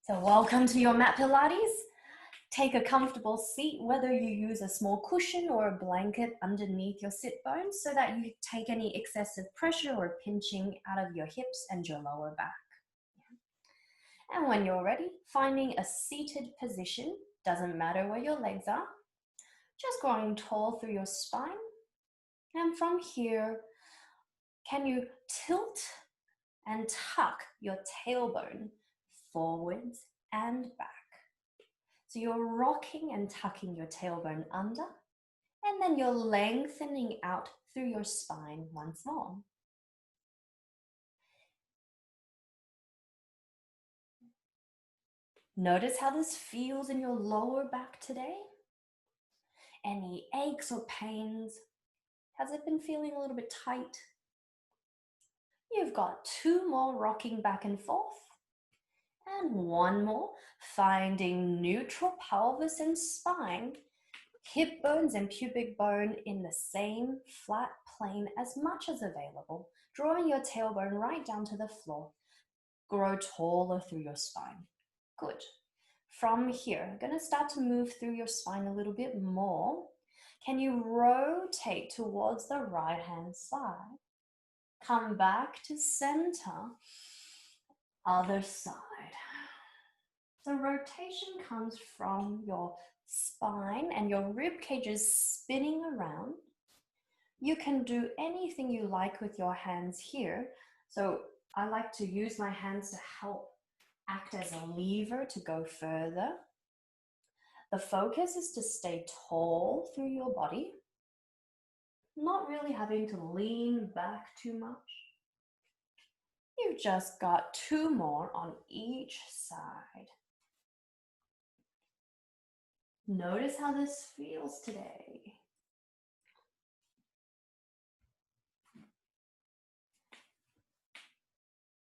So welcome to your Mat Pilates. Take a comfortable seat, whether you use a small cushion or a blanket underneath your sit bones so that you take any excessive pressure or pinching out of your hips and your lower back. And when you're ready, finding a seated position, doesn't matter where your legs are, just growing tall through your spine. And from here, can you tilt and tuck your tailbone forwards and back? So you're rocking and tucking your tailbone under, and then you're lengthening out through your spine once more. Notice how this feels in your lower back today. Any aches or pains? Has it been feeling a little bit tight? You've got 2 more rocking back and forth. And 1 more, finding neutral pelvis and spine, hip bones and pubic bone in the same flat plane as much as available, drawing your tailbone right down to the floor. Grow taller through your spine. Good. From here, I'm going to start to move through your spine a little bit more. Can you rotate towards the right-hand side? Come back to center. Other side. The rotation comes from your spine and your rib cage is spinning around. You can do anything you like with your hands here. So I like to use my hands to help act as a lever to go further. The focus is to stay tall through your body, not really having to lean back too much. You've just got 2 more on each side. Notice how this feels today.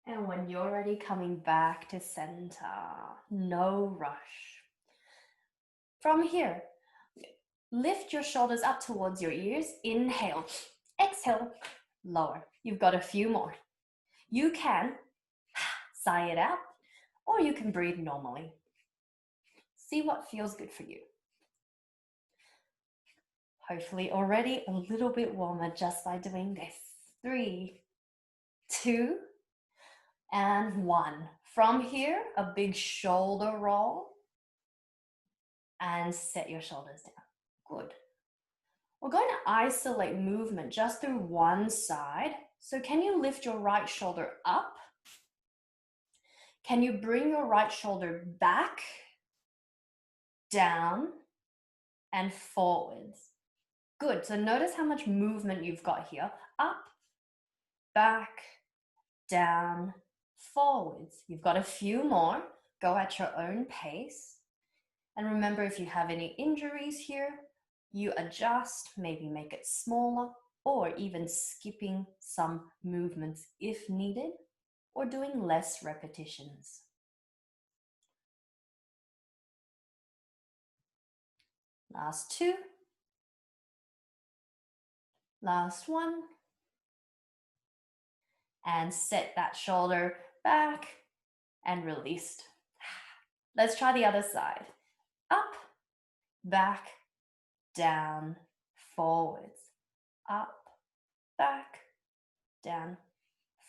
And when you're ready, coming back to center, no rush. From here, lift your shoulders up towards your ears. Inhale, exhale, lower. You've got a few more. You can sigh it out, or you can breathe normally. See what feels good for you. Hopefully already a little bit warmer just by doing this. 3, 2, and 1. From here, a big shoulder roll and set your shoulders down. Good. We're going to isolate movement just through one side. So can you lift your right shoulder up? Can you bring your right shoulder back, down, and forwards? Good. So notice how much movement you've got here. Up, back, down, forwards. You've got a few more. Go at your own pace. And remember, if you have any injuries here, you adjust, maybe make it smaller, or even skipping some movements if needed, or doing less repetitions. Last 2. Last 1. And set that shoulder back and released. Let's try the other side. Up, back, down, forwards. Up, back, down,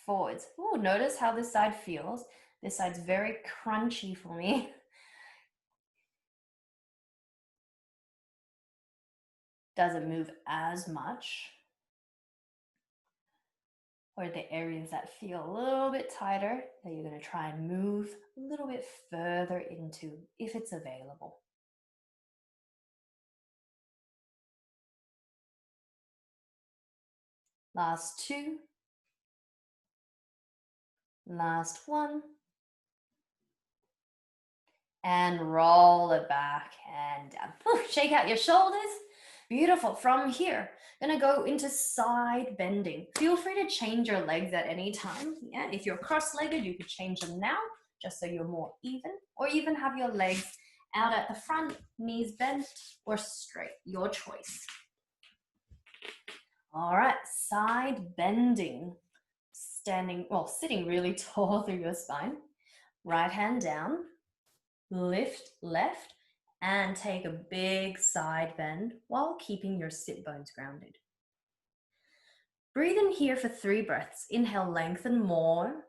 forwards. Ooh, notice how this side feels. This side's very crunchy for me. Doesn't move as much. Or the areas that feel a little bit tighter that you're going to try and move a little bit further into if it's available. Last 2. Last 1. And roll it back and down. Shake out your shoulders. Beautiful. From here, gonna go into side bending. Feel free to change your legs at any time. Yeah, if you're cross-legged, you could change them now, just so you're more even, or even have your legs out at the front, knees bent or straight, your choice. All right, side bending. Sitting really tall through your spine. Right hand down. Lift left and take a big side bend while keeping your sit bones grounded. Breathe in here for 3 breaths. Inhale, lengthen more.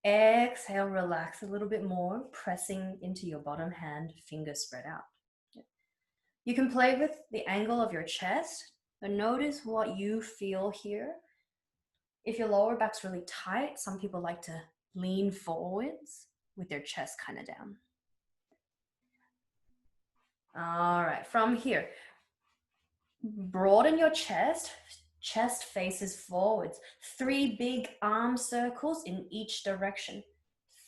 Exhale, relax a little bit more, pressing into your bottom hand, fingers spread out. You can play with the angle of your chest, but notice what you feel here. If your lower back's really tight, some people like to lean forwards with their chest kind of down. All right, from here, broaden your chest, chest faces forwards. 3 big arm circles in each direction.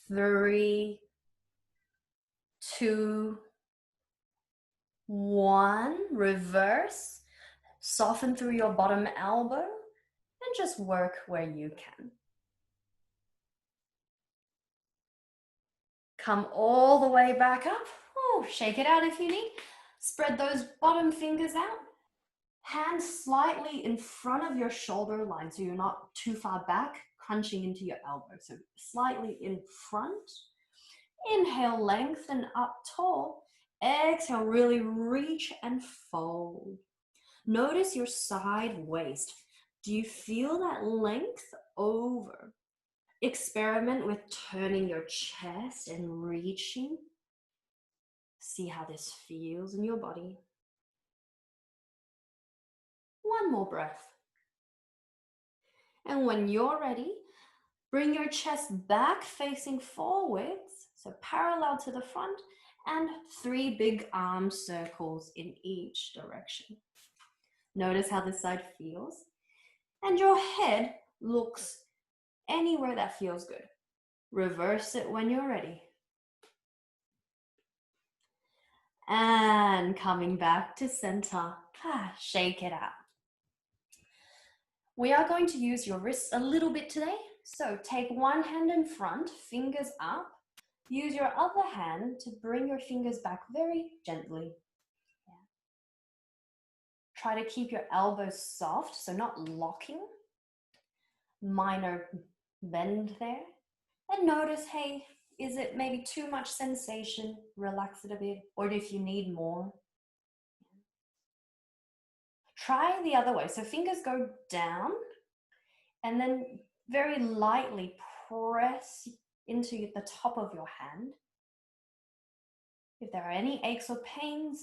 3, 2, 1, reverse. Soften through your bottom elbow and just work where you can. Come all the way back up. Oh, shake it out if you need. Spread those bottom fingers out. Hands slightly in front of your shoulder line so you're not too far back, crunching into your elbow. So slightly in front. Inhale, lengthen up tall. Exhale, really reach and fold. Notice your side waist. Do you feel that length over? Experiment with turning your chest and reaching. See how this feels in your body. One more breath. And when you're ready, bring your chest back facing forwards, so parallel to the front, and 3 big arm circles in each direction. Notice how this side feels. And your head looks anywhere that feels good. Reverse it when you're ready. And coming back to center. Shake it out. We are going to use your wrists a little bit today. So take one hand in front, fingers up. Use your other hand to bring your fingers back very gently. Try to keep your elbows soft, so not locking. Minor bend there. And notice, hey, is it maybe too much sensation? Relax it a bit. Or if you need more. Try the other way. So fingers go down and then very lightly press into the top of your hand. If there are any aches or pains,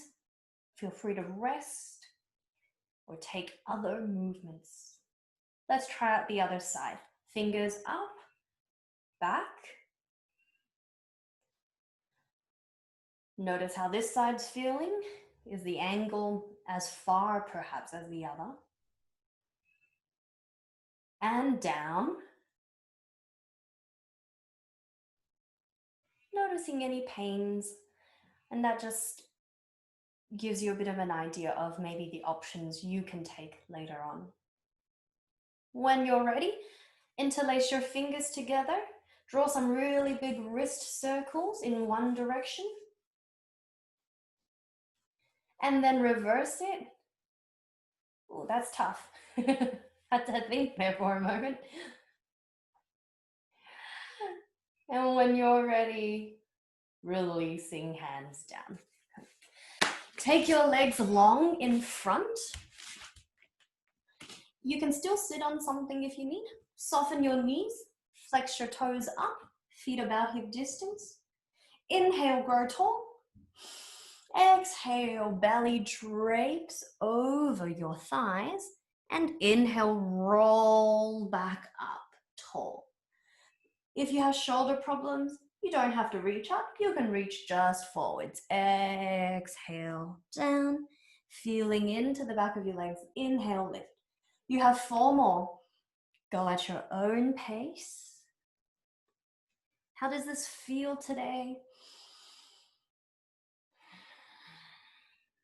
feel free to rest or take other movements. Let's try out the other side. Fingers up, back. Notice how this side's feeling. Is the angle as far perhaps as the other? And down. Noticing any pains, and that just gives you a bit of an idea of maybe the options you can take later on. When you're ready, interlace your fingers together. Draw some really big wrist circles in one direction. And then reverse it. Oh, that's tough. Had to think there for a moment. And when you're ready, releasing hands down. Take your legs long in front. You can still sit on something if you need. Soften your knees, flex your toes up, feet about hip distance. Inhale, grow tall. Exhale, belly drapes over your thighs. And inhale, roll back up tall. If you have shoulder problems, you don't have to reach up. You can reach just forwards. Exhale, down. Feeling into the back of your legs. Inhale, lift. You have 4 more. Go at your own pace. How does this feel today?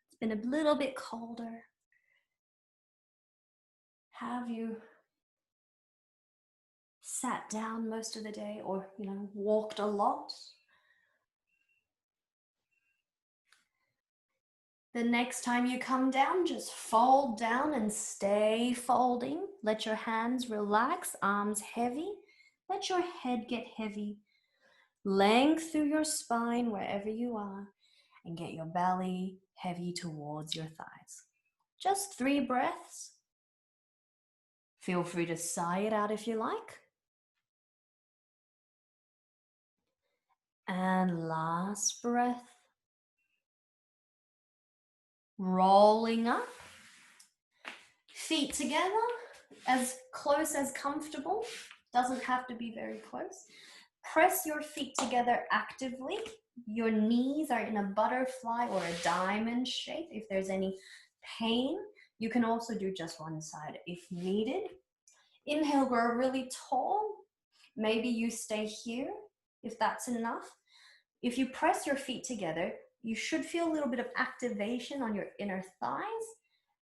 It's been a little bit colder. Have you sat down most of the day or, walked a lot? The next time you come down, just fold down and stay folding. Let your hands relax, arms heavy. Let your head get heavy. Length through your spine wherever you are, and get your belly heavy towards your thighs. Just 3 breaths. Feel free to sigh it out if you like. And last breath. Rolling up. Feet together, as close as comfortable. Doesn't have to be very close. Press your feet together actively. Your knees are in a butterfly or a diamond shape. If there's any pain, you can also do just one side if needed. Inhale, grow really tall. Maybe you stay here if that's enough. If you press your feet together, you should feel a little bit of activation on your inner thighs,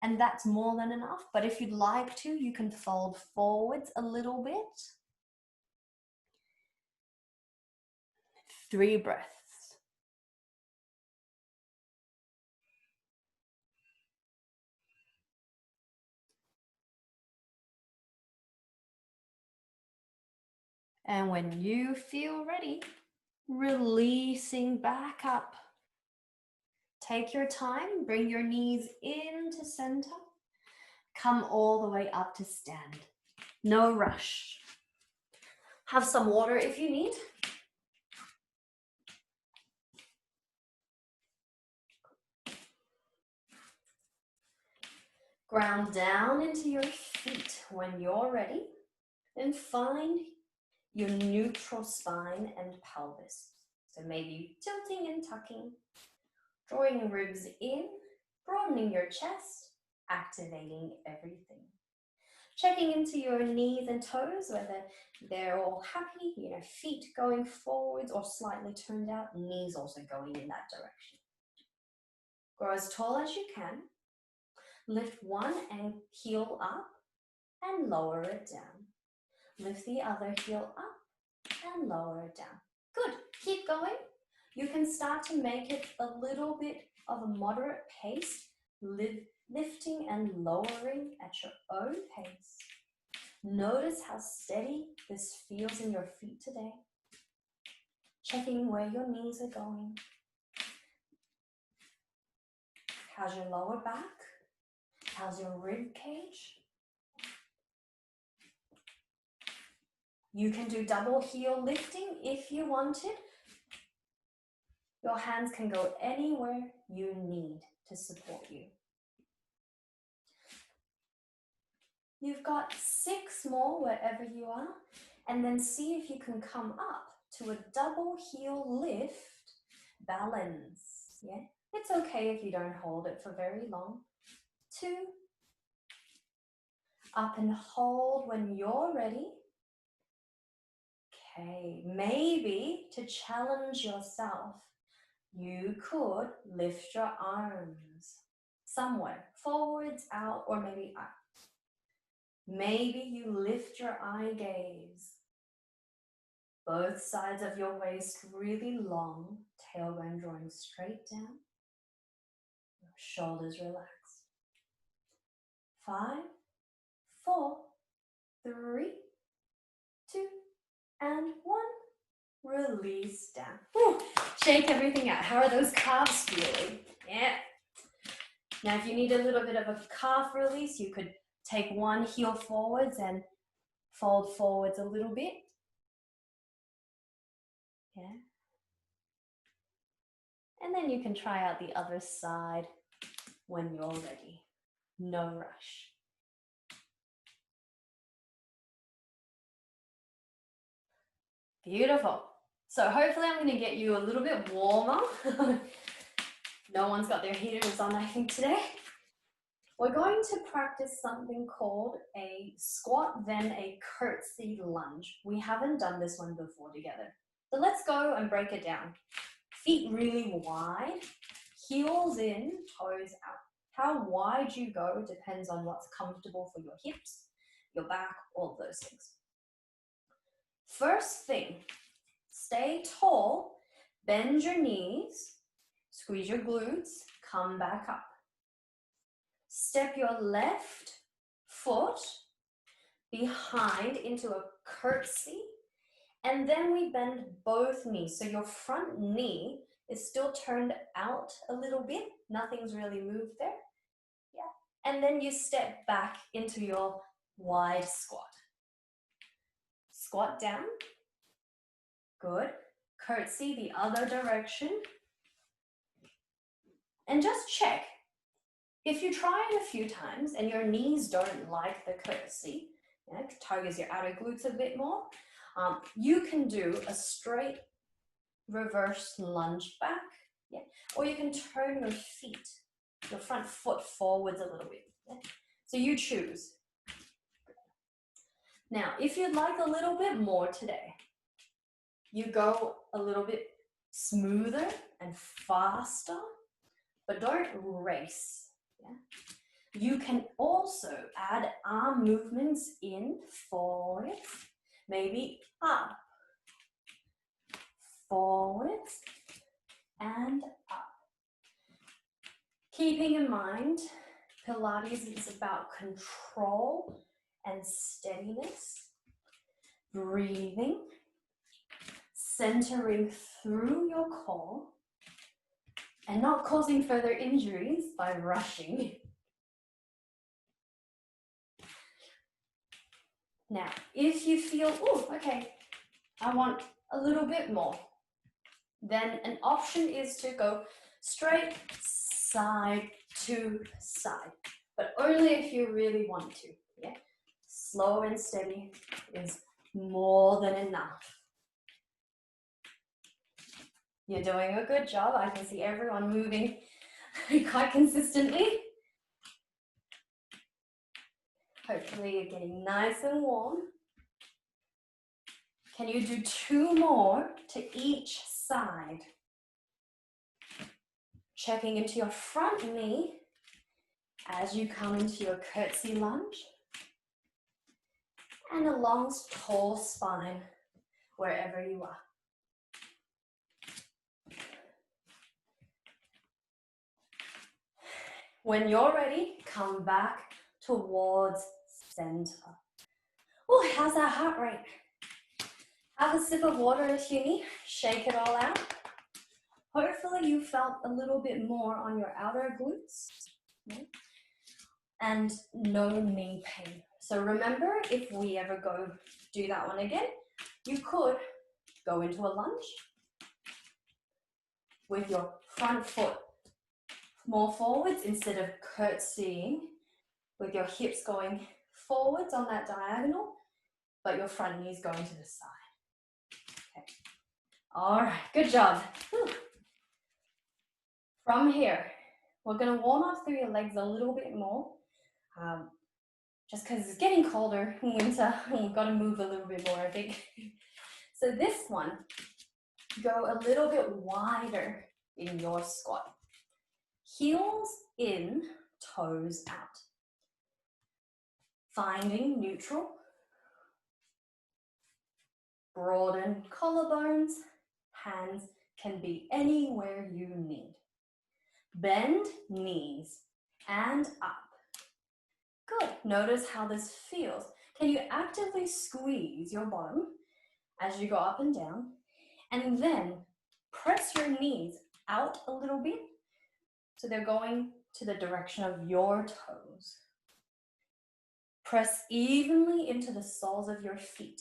and that's more than enough. But if you'd like to, you can fold forwards a little bit. 3 breaths. And when you feel ready, releasing back up. Take your time, bring your knees into center. Come all the way up to stand. No rush. Have some water if you need. Ground down into your feet when you're ready. And find your neutral spine and pelvis. So maybe tilting and tucking, drawing ribs in, broadening your chest, activating everything. Checking into your knees and toes, whether they're all happy, feet going forwards or slightly turned out, knees also going in that direction. Grow as tall as you can. Lift one and heel up and lower it down. Lift the other heel up and lower it down. Good, keep going. You can start to make it a little bit of a moderate pace, lifting and lowering at your own pace. Notice how steady this feels in your feet today. Checking where your knees are going. How's your lower back? How's your rib cage? You can do double heel lifting if you wanted. Your hands can go anywhere you need to support you. You've got 6 more wherever you are, and then see if you can come up to a double heel lift balance. Yeah, it's okay if you don't hold it for very long. 2, up and hold when you're ready. Okay, maybe to challenge yourself, you could lift your arms somewhere, forwards, out, or maybe up. Maybe you lift your eye gaze. Both sides of your waist really long, tailbone drawing straight down. Your shoulders relaxed. 5, 4, 3, 2, and 1. Release down. Whew. Shake everything out. How are those calves feeling? Yeah. Now, if you need a little bit of a calf release, you could take one heel forwards and fold forwards a little bit. Yeah. And then you can try out the other side when you're ready. No rush. Beautiful. So hopefully I'm going to get you a little bit warmer. No one's got their heaters on, I think, today. We're going to practice something called a squat, then a curtsy lunge. We haven't done this one before together. So let's go and break it down. Feet really wide, heels in, toes out. How wide you go depends on what's comfortable for your hips, your back, all those things. First thing, stay tall, bend your knees, squeeze your glutes, come back up. Step your left foot behind into a curtsy And then we bend both knees. So your front knee is still turned out a little bit. Nothing's really moved there. Yeah. And then you step back into your wide squat. Squat down. Good. Curtsy the other direction. And just check. If you try it a few times and your knees don't like the curtsy, targets your outer glutes a bit more, you can do a straight reverse lunge back, or you can turn your feet, your front foot forwards a little bit. So you choose. Now, if you'd like a little bit more today, you go a little bit smoother and faster, but don't race. You can also add arm movements in, forwards, maybe up, forwards, and up. Keeping in mind, Pilates is about control and steadiness, breathing, centering through your core, and not causing further injuries by rushing. Now, if you feel, oh, okay, I want a little bit more, then an option is to go straight side to side, but only if you really want to. Yeah, slow and steady is more than enough. You're doing a good job. I can see everyone moving quite consistently. Hopefully you're getting nice and warm. Can you do 2 more to each side? Checking into your front knee as you come into your curtsy lunge. And a long, tall spine wherever you are. When you're ready, come back towards center. Oh, how's that heart rate? Have a sip of water if you need. Shake it all out. Hopefully you felt a little bit more on your outer glutes. Okay. And no knee pain. So remember, if we ever go do that one again, you could go into a lunge with your front foot more forwards instead of curtsying, with your hips going forwards on that diagonal, but your front knees going to the side. Okay. All right, good job. Whew. From here, we're going to warm up through your legs a little bit more, just because it's getting colder in winter, and we've got to move a little bit more, I think. So this one, go a little bit wider in your squat. Heels in, toes out. Finding neutral. Broaden collarbones. Hands can be anywhere you need. Bend knees and up. Good. Notice how this feels. Can you actively squeeze your bottom as you go up and down? And then press your knees out a little bit so they're going to the direction of your toes. Press evenly into the soles of your feet.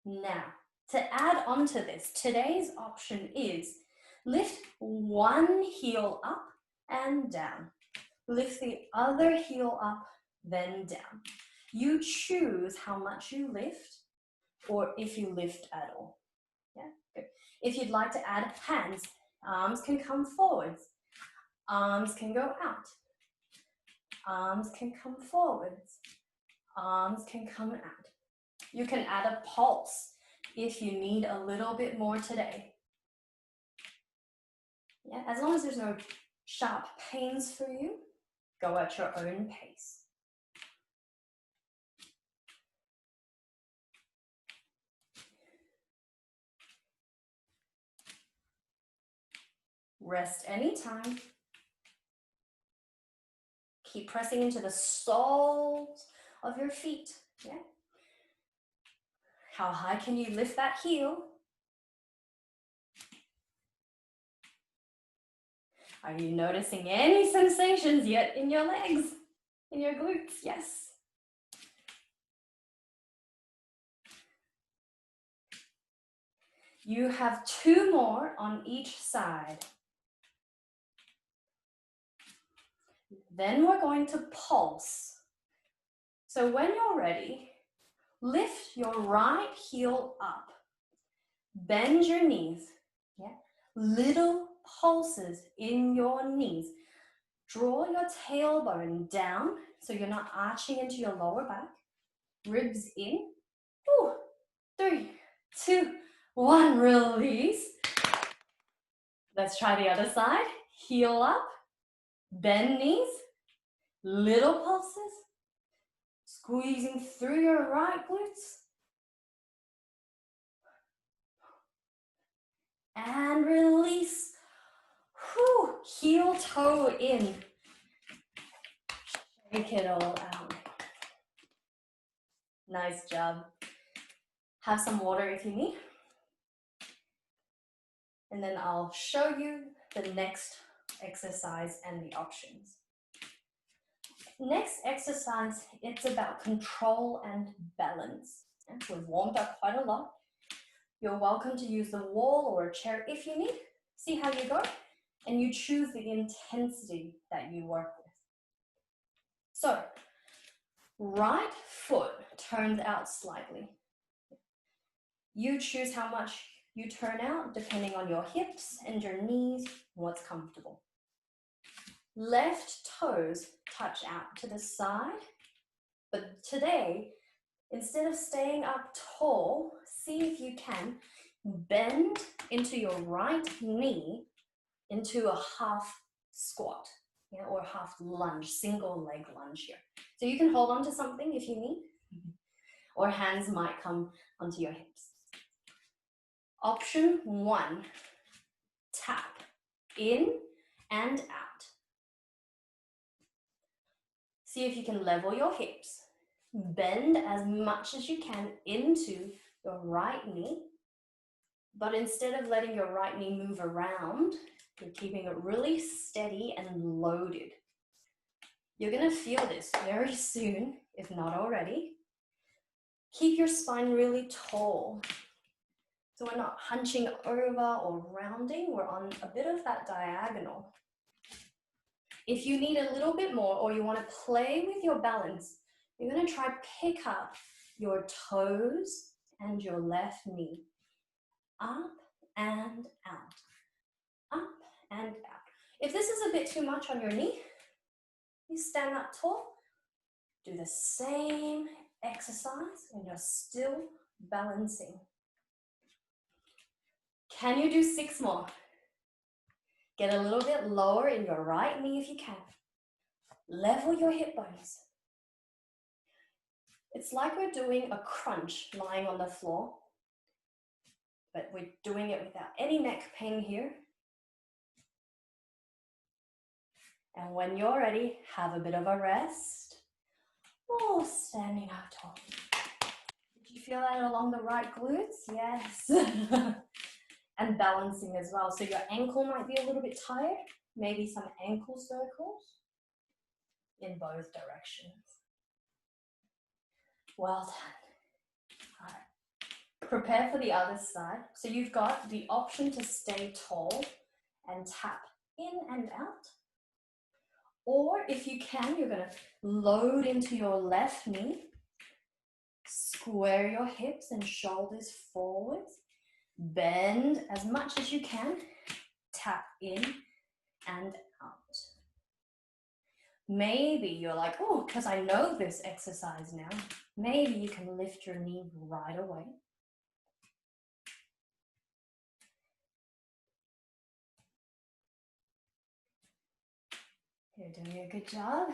Now, to add on to this, today's option is lift one heel up and down. Lift the other heel up, then down. You choose how much you lift, or if you lift at all. Yeah, good. If you'd like to add hands, arms can come forwards. Arms can go out. Arms can come forwards. Arms can come out. You can add a pulse if you need a little bit more today. Yeah, as long as there's no sharp pains for you, go at your own pace. Rest anytime. Keep pressing into the soles of your feet. Yeah. How high can you lift that heel? Are you noticing any sensations yet in your legs, in your glutes? Yes. You have 2 more on each side. Then we're going to pulse. So when you're ready, lift your right heel up. Bend your knees. Yeah. Little pulses in your knees. Draw your tailbone down so you're not arching into your lower back. Ribs in. 3, 2, 1, release. Let's try the other side. Heel up, bend knees, little pulses, squeezing through your right glutes. And release. Whew. Heel toe in. Shake it all out. Nice job. Have some water if you need. And then I'll show you the next exercise and the options. Next exercise, it's about control and balance. We've warmed up quite a lot. You're welcome to use the wall or a chair if you need. See how you go. And you choose the intensity that you work with. So, right foot turns out slightly. You choose how much you turn out depending on your hips and your knees, what's comfortable. Left toes touch out to the side, but today, instead of staying up tall, see if you can bend into your right knee into a half squat, or half lunge, single leg lunge here. So you can hold on to something if you need, or hands might come onto your hips. Option 1, tap in and out. See if you can level your hips. Bend as much as you can into your right knee, but instead of letting your right knee move around, you're keeping it really steady and loaded. You're going to feel this very soon, if not already. Keep your spine really tall. So we're not hunching over or rounding, we're on a bit of that diagonal. If you need a little bit more or you want to play with your balance, you're going to try pick up your toes and your left knee. Up and out. Up and out. If this is a bit too much on your knee, you stand up tall, do the same exercise, and you're still balancing. Can you do 6 more? Get a little bit lower in your right knee if you can. Level your hip bones. It's like we're doing a crunch lying on the floor, but we're doing it without any neck pain here. And when you're ready, have a bit of a rest. Oh, standing up tall. Did you feel that along the right glutes? Yes. And balancing as well. So your ankle might be a little bit tired. Maybe some ankle circles in both directions. Well done. All right. Prepare for the other side. So you've got the option to stay tall and tap in and out. Or if you can, you're going to load into your left knee. Square your hips and shoulders forwards. Bend as much as you can. Tap in and out. Maybe you're like, oh, because I know this exercise now. Maybe you can lift your knee right away. You're doing a good job.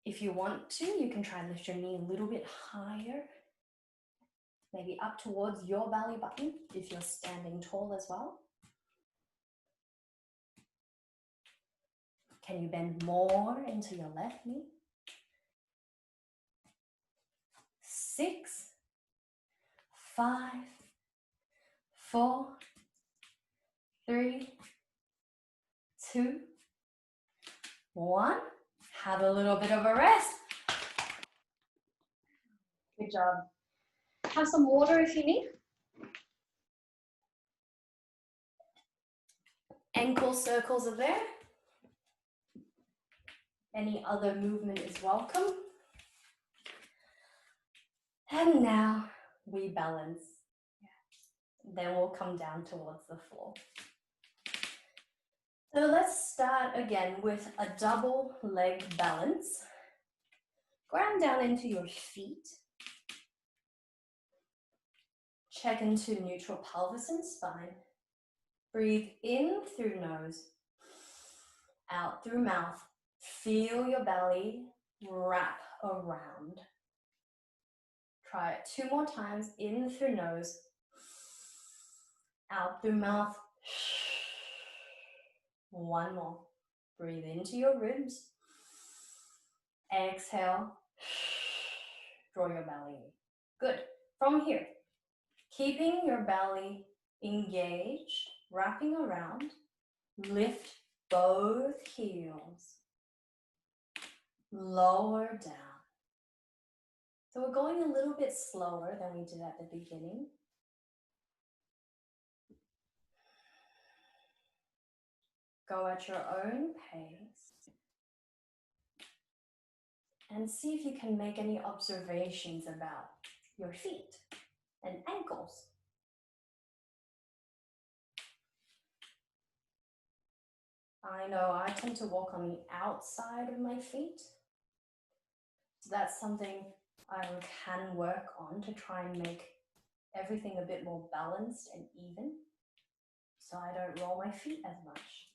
If you want to, you can try and lift your knee a little bit higher. Maybe up towards your belly button if you're standing tall as well. Can you bend more into your left knee? 6, 5, 4, 3, 2, 1. Have a little bit of a rest. Good job. Have some water if you need. Ankle circles are there. Any other movement is welcome. And now we balance. Then we'll come down towards the floor. So let's start again with a double leg balance. Ground down into your feet. Check into neutral pelvis and spine. Breathe in through nose, out through mouth. Feel your belly wrap around. Try it 2 more times. In through nose, out through mouth. 1 more. Breathe into your ribs. Exhale. Draw your belly in. Good. From here, keeping your belly engaged, wrapping around, lift both heels. Lower down. So we're going a little bit slower than we did at the beginning. Go at your own pace. And see if you can make any observations about your feet and ankles. I know I tend to walk on the outside of my feet. So that's something I can work on to try and make everything a bit more balanced and even, so I don't roll my feet as much.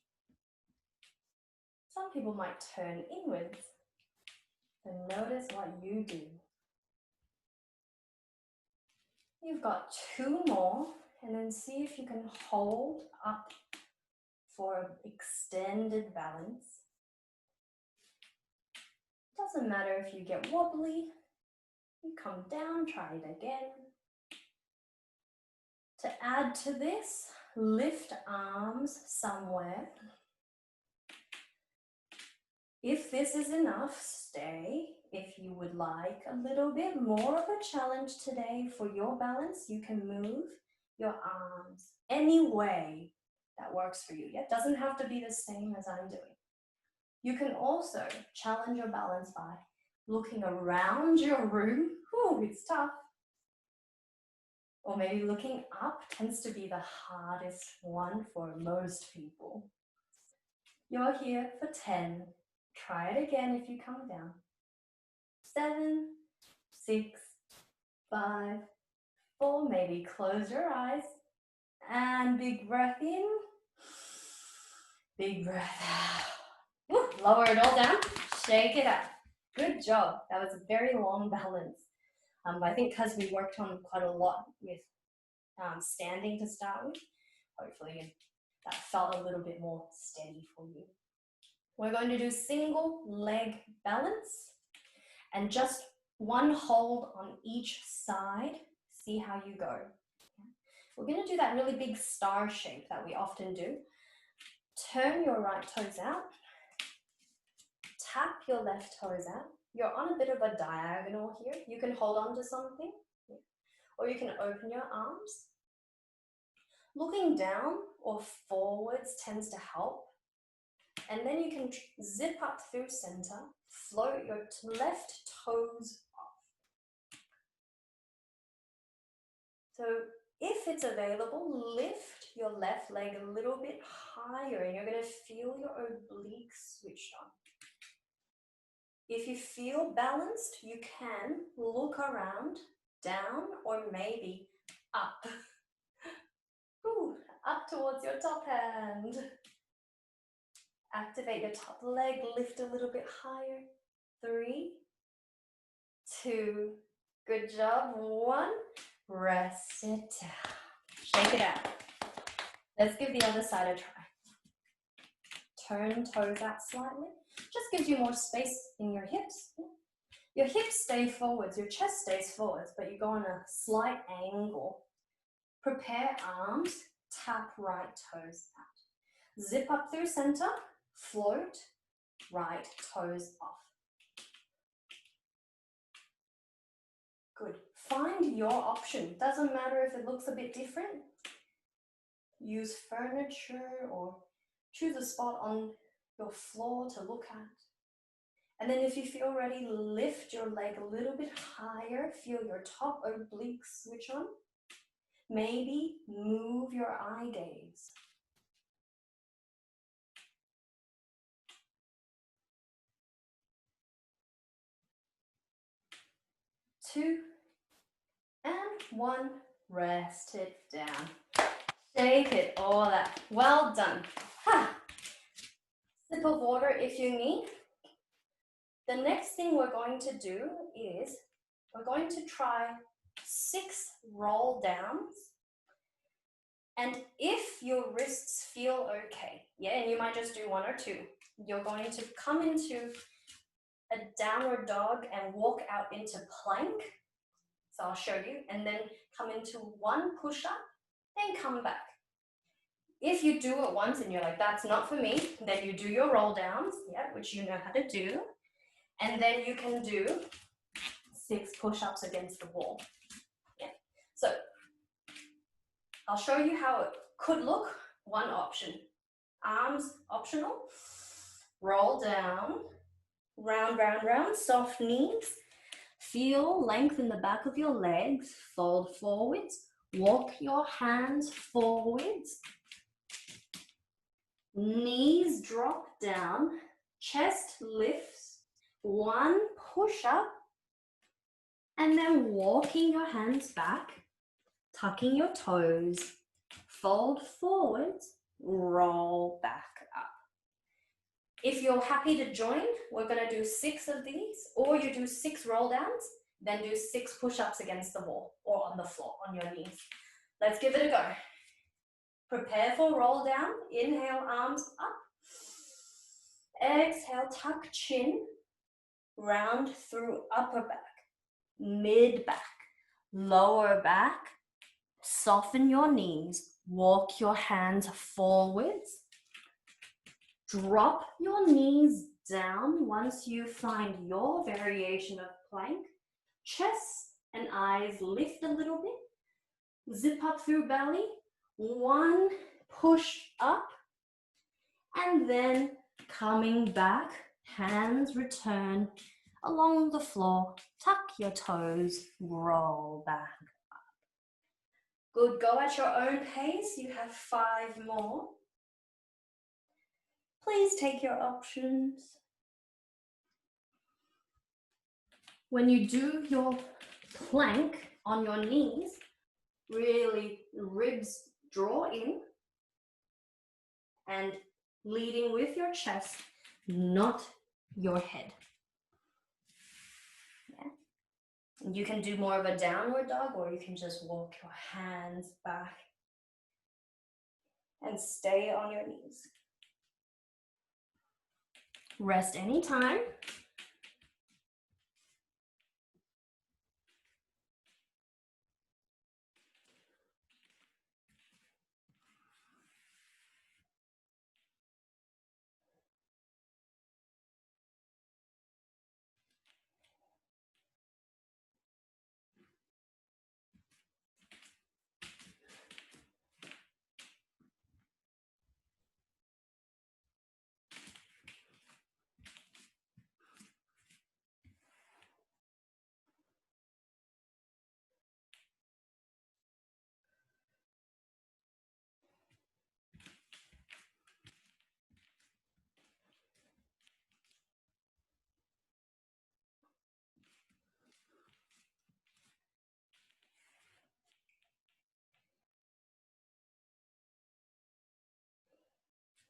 Some people might turn inwards, so notice what you do. You've got 2 more, and then see if you can hold up for extended balance. Doesn't matter if you get wobbly, you come down, try it again. To add to this, lift arms somewhere. If this is enough, stay. If you would like a little bit more of a challenge today for your balance, you can move your arms any way that works for you. It doesn't have to be the same as I'm doing. You can also challenge your balance by looking around your room. Ooh, it's tough. Or maybe looking up tends to be the hardest one for most people. You're here for 10. Try it again if you come down. 7, 6, 5, 4. Maybe close your eyes. And big breath in. Big breath out. Woo, lower it all down. Shake it up. Good job. That was a very long balance. I think because we worked on quite a lot with standing to start with, hopefully that felt a little bit more steady for you. We're going to do single leg balance and just 1 hold on each side. See how you go. We're going to do that really big star shape that we often do. Turn your right toes out. Tap your left toes out. You're on a bit of a diagonal here. You can hold on to something, or you can open your arms. Looking down or forwards tends to help. And then you can zip up through center, float your left toes off. So if it's available, lift your left leg a little bit higher and you're going to feel your obliques switched on. If you feel balanced, you can look around, down, or maybe up. Ooh, up towards your top hand. Activate your top leg, lift a little bit higher. 3, 2, good job. 1, rest it down. Shake it out. Let's give the other side a try. Turn toes out slightly. Just gives you more space in your hips. Your hips stay forwards, your chest stays forwards, but you go on a slight angle. Prepare arms, tap right toes out. Zip up through center, float, right toes off. Good. Find your option. Doesn't matter if it looks a bit different. Use furniture or choose a spot on your floor to look at. And then if you feel ready, lift your leg a little bit higher. Feel your top obliques switch on. Maybe move your eye gaze. 2 and 1. Rest it down. Shake it all out. Well done. Sip of water if you need. The next thing we're going to do is we're going to try 6 roll downs. And if your wrists feel okay, and you might just do 1 or 2, you're going to come into a downward dog and walk out into plank. So I'll show you, and then come into 1 push-up, then come back. If you do it once and you're like, that's not for me, then you do your roll downs, which you know how to do, and then you can do 6 push-ups against the wall. So I'll show you how it could look. 1 option. Arms optional. Roll down. Round, round, round. Soft knees. Feel length in the back of your legs. Fold forwards. Walk your hands forwards. Knees drop down. Chest lifts. 1 push-up. And then walking your hands back. Tucking your toes, fold forwards, roll back up. If you're happy to join, we're going to do 6 of these, or you do 6 roll downs, then do 6 push-ups against the wall or on the floor, on your knees. Let's give it a go. Prepare for roll down. Inhale, arms up. Exhale, tuck chin, round through upper back, mid back, lower back. Soften your knees, walk your hands forwards, drop your knees down once you find your variation of plank. Chest and eyes lift a little bit, zip up through belly, 1 push up, and then coming back, hands return along the floor, tuck your toes, roll back. Good, go at your own pace. You have 5 more. Please take your options. When you do your plank on your knees, really ribs draw in and leading with your chest, not your head. You can do more of a downward dog, or you can just walk your hands back and stay on your knees. Rest anytime.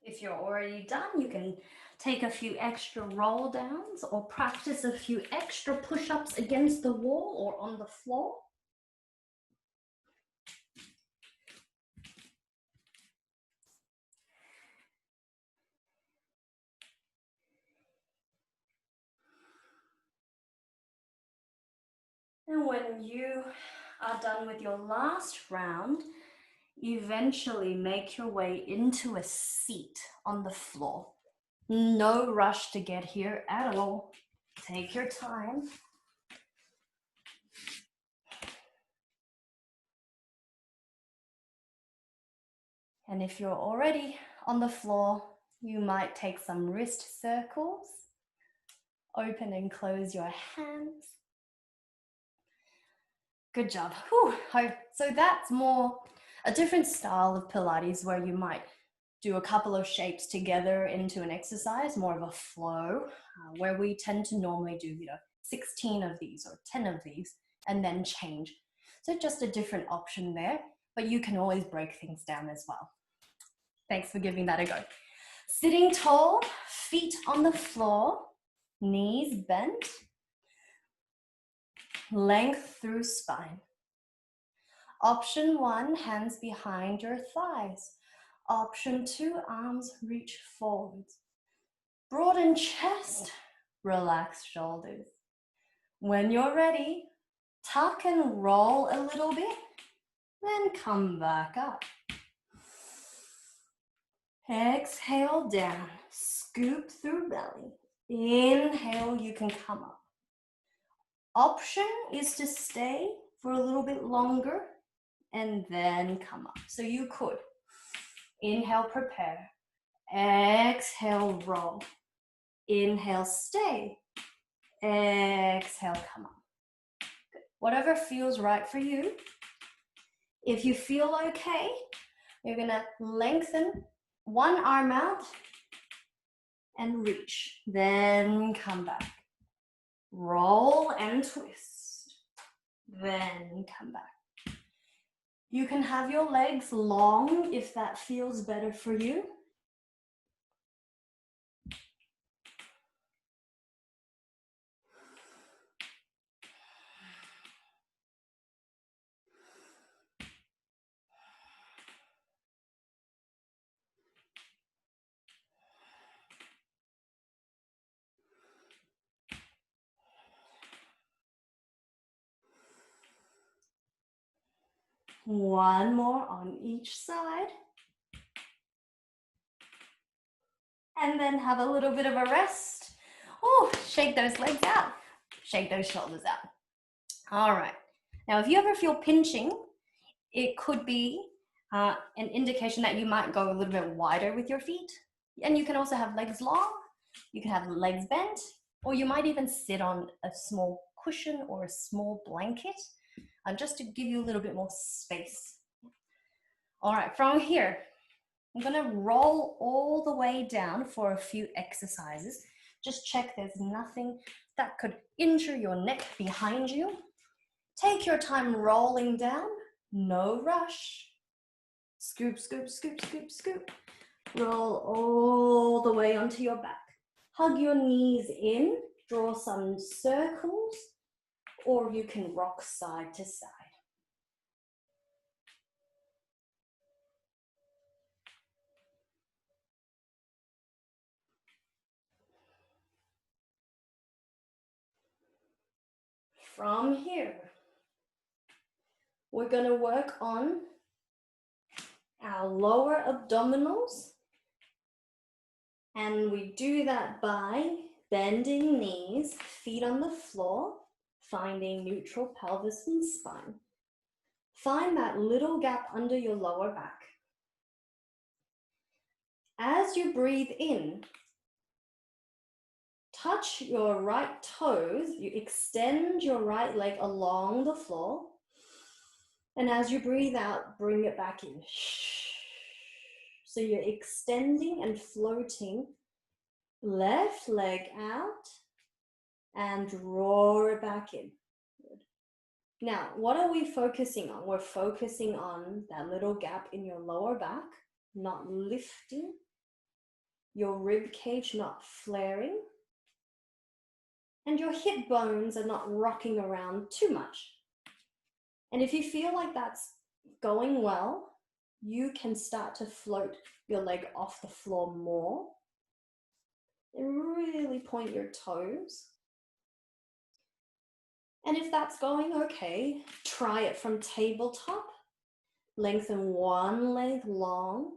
If you're already done, you can take a few extra roll downs or practice a few extra push-ups against the wall or on the floor. when you are done with your last round, eventually make your way into a seat on the floor. No rush to get here at all. Take your time. And if you're already on the floor, you might take some wrist circles. Open and close your hands. Good job. Whew. So that's more a different style of Pilates where you might do a couple of shapes together into an exercise, more of a flow, where we tend to normally do 16 of these or 10 of these and then change. So just a different option there, but you can always break things down as well. Thanks for giving that a go. Sitting tall, feet on the floor, knees bent, length through spine. Option 1, hands behind your thighs. Option 2, arms reach forwards. Broaden chest, relax shoulders. When you're ready, tuck and roll a little bit, then come back up. Exhale down, scoop through belly. Inhale, you can come up. Option is to stay for a little bit longer and then come up. So you could inhale, prepare. Exhale, roll. Inhale, stay. Exhale, come up. Good. Whatever feels right for you. If you feel okay, you're gonna lengthen one arm out and reach. Then come back. Roll and twist. Then come back. You can have your legs long if that feels better for you. One more on each side. And then have a little bit of a rest. Oh, shake those legs out. Shake those shoulders out. All right. Now, if you ever feel pinching, it could be an indication that you might go a little bit wider with your feet. And you can also have legs long. You can have legs bent, or you might even sit on a small cushion or a small blanket, just to give you a little bit more space. All right, from here, I'm gonna roll all the way down for a few exercises. Just check there's nothing that could injure your neck behind you. Take your time rolling down, no rush. Scoop, scoop, scoop, scoop, scoop. Roll all the way onto your back. Hug your knees in, draw some circles, or you can rock side to side. From here, we're going to work on our lower abdominals, and we do that by bending knees, feet on the floor, finding neutral pelvis and spine. Find that little gap under your lower back. As you breathe in, touch your right toes, you extend your right leg along the floor, and as you breathe out, bring it back in. So you're extending and floating, left leg out, and draw it back in. Good. Now, what are we focusing on? We're focusing on that little gap in your lower back, not lifting, your rib cage not flaring, and your hip bones are not rocking around too much. And if you feel like that's going well, you can start to float your leg off the floor more and really point your toes. And if that's going okay, try it from tabletop. Lengthen one leg long,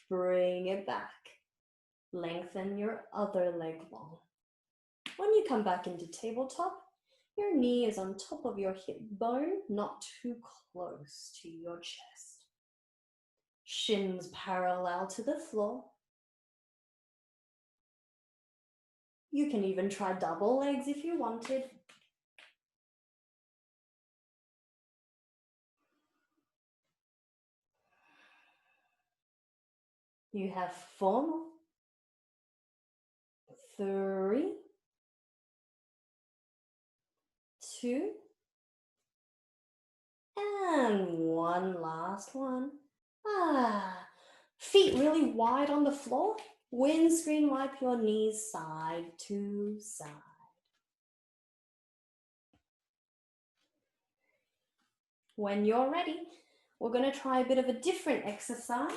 bring it back. Lengthen your other leg long. When you come back into tabletop, your knee is on top of your hip bone, not too close to your chest. Shins parallel to the floor. You can even try double legs if you wanted. You have 4 more. 3, 2, and 1 last one. Feet really wide on the floor. Windscreen wipe your knees side to side. When you're ready, we're going to try a bit of a different exercise.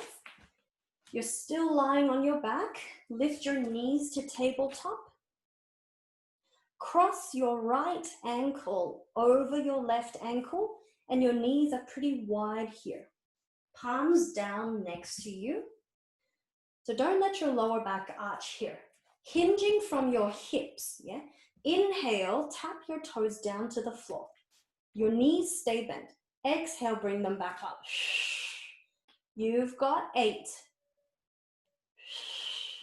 You're still lying on your back. Lift your knees to tabletop. Cross your right ankle over your left ankle, and your knees are pretty wide here. Palms down next to you. So don't let your lower back arch here. Hinging from your hips, yeah? Inhale, tap your toes down to the floor. Your knees stay bent. Exhale, bring them back up. You've got 8.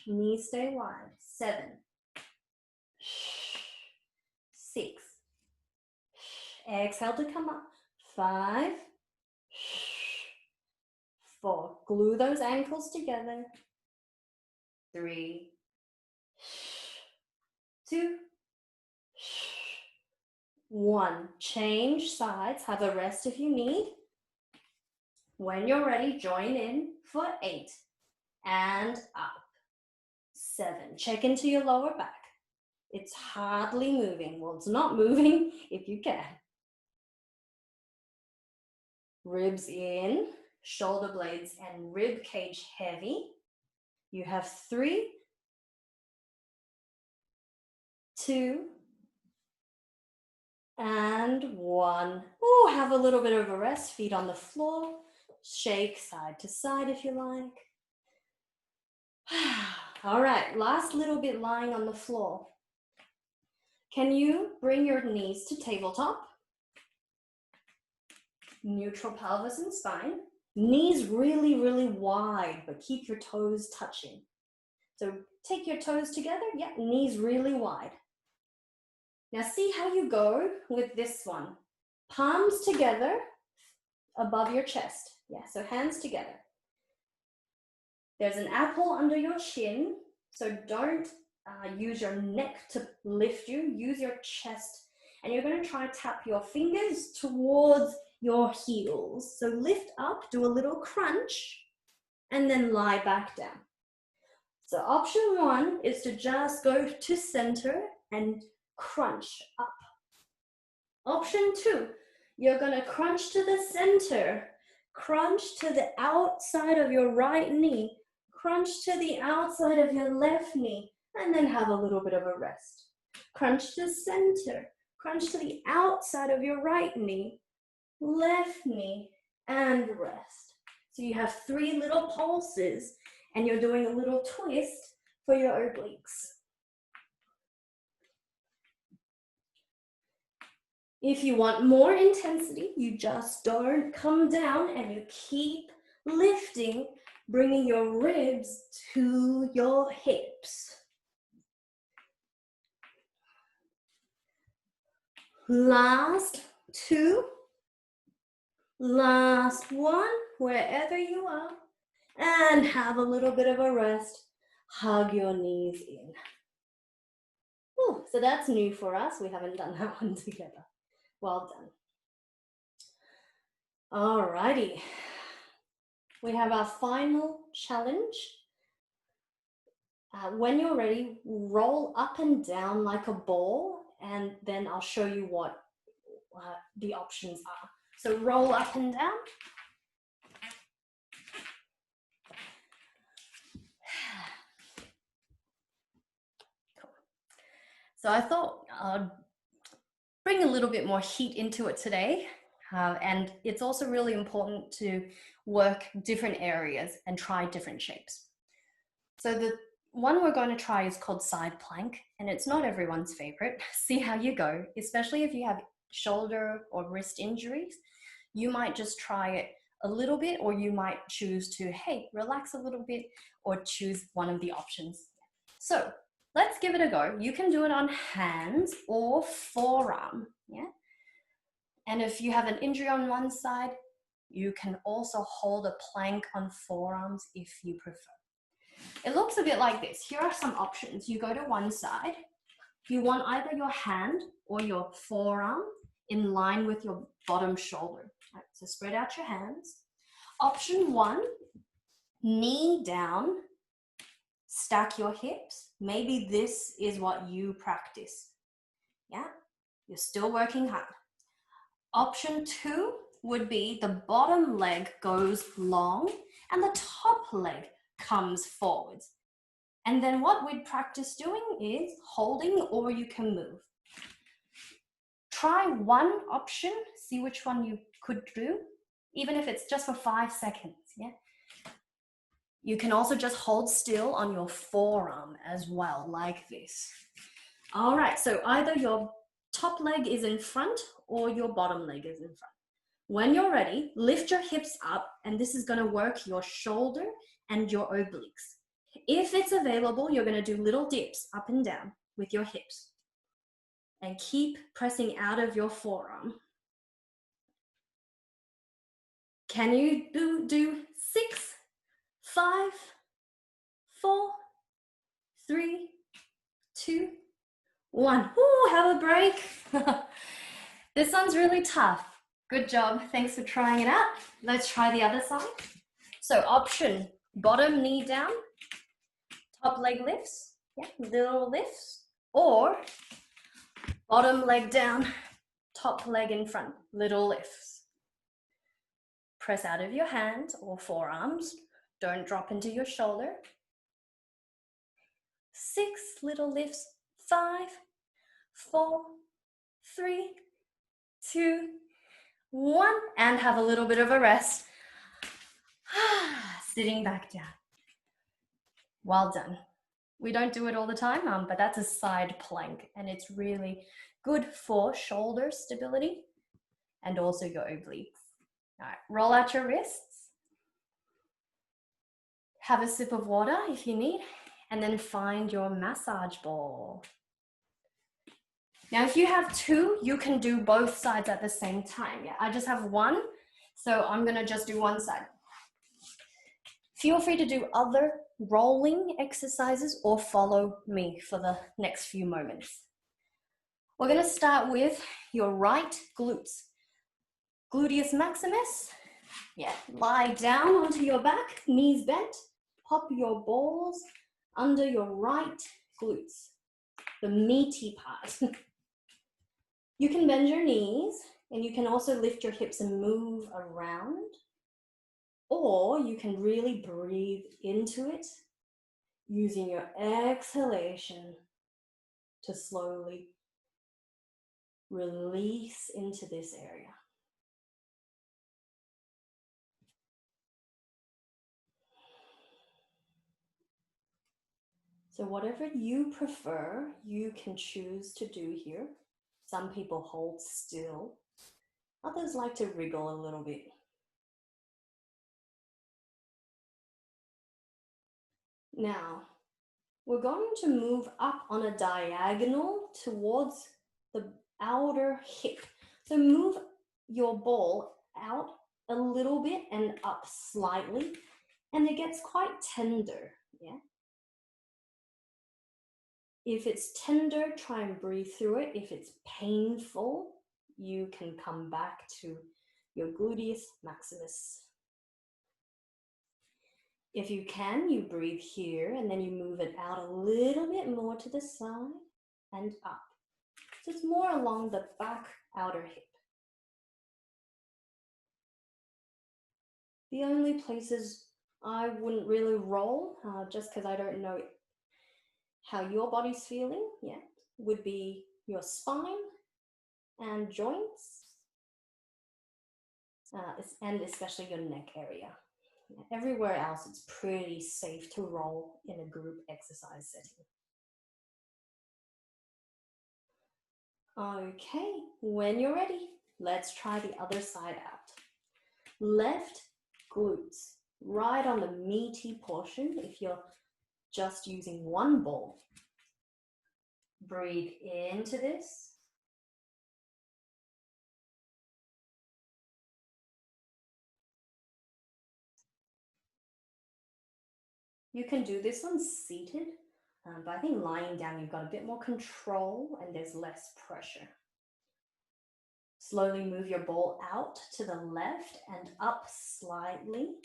Knees stay wide. 7. 6. Exhale to come up. 5. 4. Glue those ankles together. 3. 2. 1. Change sides. Have a rest if you need. When you're ready, join in for 8. And up. 7. Check into your lower back. It's hardly moving. Well, it's not moving if you can. Ribs in, shoulder blades and rib cage heavy. You have 3, 2, and 1. Oh, have a little bit of a rest. Feet on the floor. Shake side to side if you like. All right, last little bit lying on the floor. Can you bring your knees to tabletop? Neutral pelvis and spine. Knees really, really wide, but keep your toes touching. So take your toes together. Yeah, knees really wide. Now see how you go with this one. Palms together above your chest. Yeah, so hands together. There's an apple under your chin, so don't use your neck to lift you. Use your chest, and you're going to try to tap your fingers towards your heels. So lift up, do a little crunch, and then lie back down. So option 1 is to just go to center and crunch up. Option 2, you're going to crunch to the center, crunch to the outside of your right knee, crunch to the outside of your left knee, and then have a little bit of a rest. Crunch to center, crunch to the outside of your right knee, left knee, and rest. So you have 3 little pulses, and you're doing a little twist for your obliques. If you want more intensity, you just don't come down and you keep lifting, bringing your ribs to your hips. Last 2, last 1, wherever you are, and have a little bit of a rest. Hug your knees in. Ooh, so that's new for us. We haven't done that one together. Well done. Alrighty. We have our final challenge. When you're ready, roll up and down like a ball, and then I'll show you what the options are. So roll up and down. Cool. So I thought putting a little bit more heat into it today. And it's also really important to work different areas and try different shapes. So the one we're going to try is called side plank, and it's not everyone's favorite. See how you go, especially if you have shoulder or wrist injuries. You might just try it a little bit, or you might choose to, hey, relax a little bit, or choose one of the options. So let's give it a go. You can do it on hands or forearm, yeah? And if you have an injury on one side, you can also hold a plank on forearms if you prefer. It looks a bit like this. Here are some options. You go to one side. You want either your hand or your forearm in line with your bottom shoulder. Right, so spread out your hands. Option 1, knee down, stack your hips. Maybe this is what you practice. Yeah, you're still working hard. Option 2 would be the bottom leg goes long and the top leg comes forwards. And then what we'd practice doing is holding, or you can move. Try one option, see which one you could do, even if it's just for 5 seconds, yeah? You can also just hold still on your forearm as well, like this. All right, so either your top leg is in front or your bottom leg is in front. When you're ready, lift your hips up, and this is gonna work your shoulder and your obliques. If it's available, you're gonna do little dips up and down with your hips. And keep pressing out of your forearm. Can you do 6, 5, 4, 3, 2, 1. Ooh, have a break. This one's really tough. Good job. Thanks for trying it out. Let's try the other side. So option, bottom knee down, top leg lifts, yeah, little lifts, or bottom leg down, top leg in front, little lifts. Press out of your hands or forearms. Don't drop into your shoulder. 6 little lifts, 5, 4, 3, 2, 1, and have a little bit of a rest. Sitting back down. Well done. We don't do it all the time, but that's a side plank, and it's really good for shoulder stability and also your obliques. All right, roll out your wrists. Have a sip of water if you need, and then find your massage ball. Now, if you have 2, you can do both sides at the same time. Yeah, I just have 1, so I'm gonna just do one side. Feel free to do other rolling exercises or follow me for the next few moments. We're gonna start with your right glutes. Gluteus maximus. Yeah, lie down onto your back, knees bent. Pop your balls under your right glutes, the meaty part. You can bend your knees, and you can also lift your hips and move around, or you can really breathe into it using your exhalation to slowly release into this area. So whatever you prefer, you can choose to do here. Some people hold still. Others like to wriggle a little bit. Now, we're going to move up on a diagonal towards the outer hip. So move your ball out a little bit and up slightly, and it gets quite tender, yeah? If it's tender, try and breathe through it. If it's painful, you can come back to your gluteus maximus. If you can, you breathe here, and then you move it out a little bit more to the side and up. So it's more along the back outer hip. The only places I wouldn't really roll, just because I don't know how your body's feeling, yeah, would be your spine and joints, and especially your neck area. Everywhere else, it's pretty safe to roll in a group exercise setting. Okay, when you're ready, let's try the other side out. Left glutes, right on the meaty portion if you're just using one ball. Breathe into this. You can do this one seated, but I think lying down you've got a bit more control and there's less pressure. Slowly move your ball out to the left and up slightly.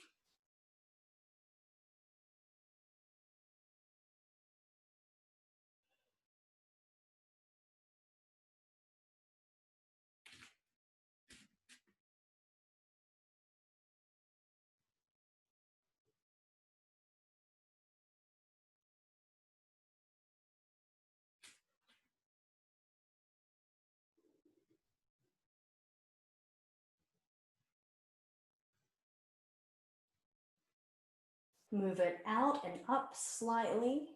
Move it out and up slightly.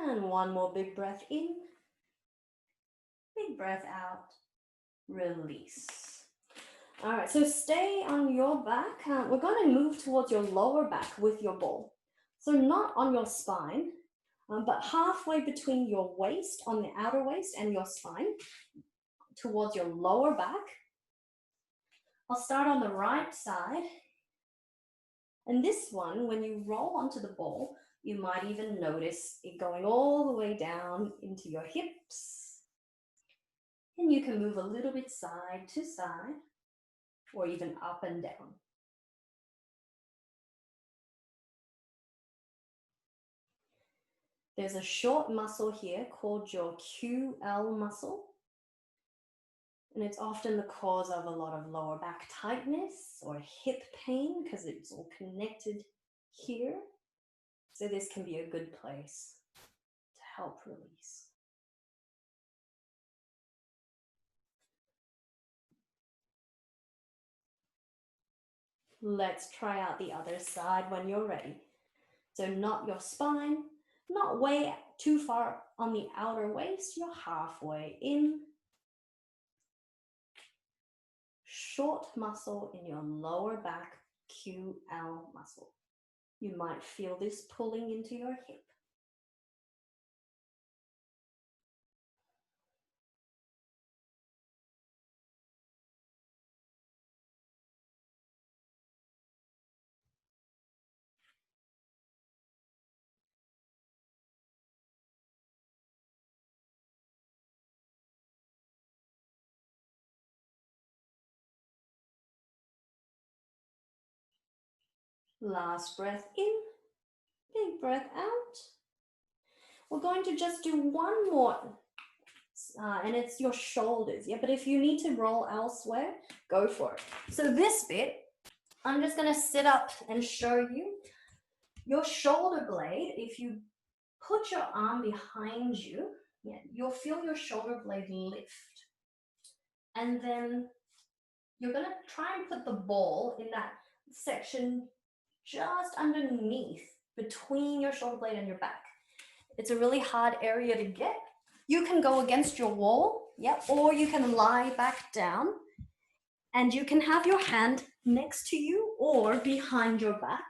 And one more big breath in. Big breath out. Release. All right, so stay on your back. We're going to move towards your lower back with your ball. So not on your spine, but halfway between your waist, on the outer waist, and your spine, towards your lower back. I'll start on the right side. And this one, when you roll onto the ball, you might even notice it going all the way down into your hips. And you can move a little bit side to side, or even up and down. There's a short muscle here called your QL muscle. And it's often the cause of a lot of lower back tightness or hip pain because it's all connected here. So this can be a good place to help release. Let's try out the other side when you're ready. So not your spine, not way too far on the outer waist, you're halfway in. Short muscle in your lower back, QL muscle. You might feel this pulling into your hip. Last breath in, big breath out. We're going to just do one more, and it's your shoulders. Yeah, but if you need to roll elsewhere, go for it. So this bit, I'm just going to sit up and show you your shoulder blade. If you put your arm behind you, yeah, you'll feel your shoulder blade lift. And then you're going to try and put the ball in that section just underneath, between your shoulder blade and your back. It's a really hard area to get. You can go against your wall, yeah, or you can lie back down, and you can have your hand next to you or behind your back,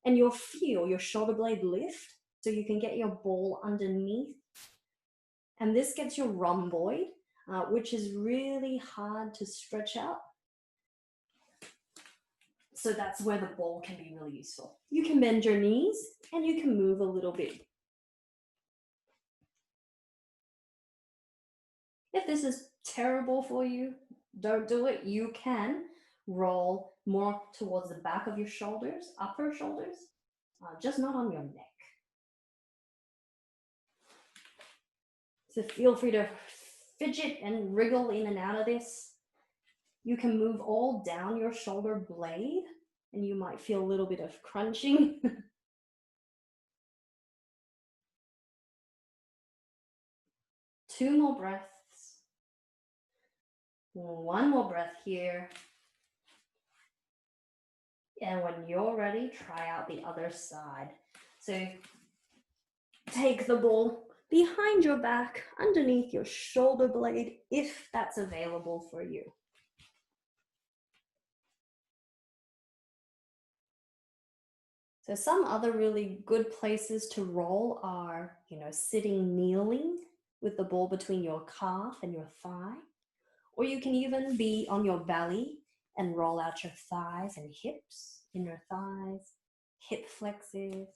and you'll feel your shoulder blade lift, so you can get your ball underneath. And this gets your rhomboid, which is really hard to stretch out. So that's where the ball can be really useful. You can bend your knees and you can move a little bit. If this is terrible for you, don't do it. You can roll more towards the back of your shoulders, upper shoulders, just not on your neck. So feel free to fidget and wriggle in and out of this. You can move all down your shoulder blade and you might feel a little bit of crunching. 2 more breaths. 1 more breath here. And when you're ready, try out the other side. So take the ball behind your back, underneath your shoulder blade, if that's available for you. So some other really good places to roll are, sitting kneeling with the ball between your calf and your thigh. Or you can even be on your belly and roll out your thighs and hips, inner thighs, hip flexes.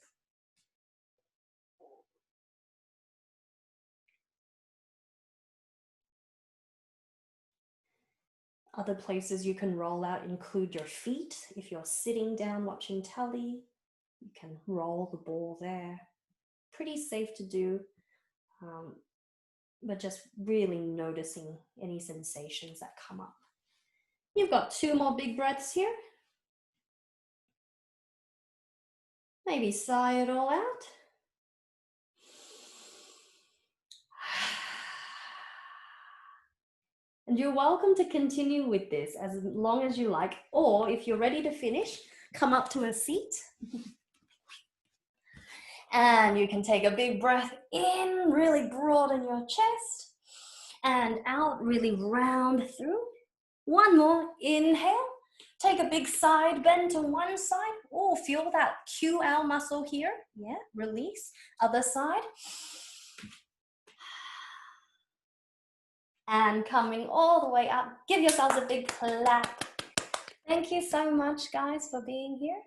Other places you can roll out include your feet. If you're sitting down watching telly, you can roll the ball there. Pretty safe to do, but just really noticing any sensations that come up. You've got 2 more big breaths here. Maybe sigh it all out. And you're welcome to continue with this as long as you like, or if you're ready to finish, come up to a seat. And you can take a big breath in, really broaden your chest, and out, really round through. 1 more, inhale. Take a big side bend to one side. Oh, feel that QL muscle here. Yeah, release. Other side. And coming all the way up. Give yourselves a big clap. Thank you so much, guys, for being here.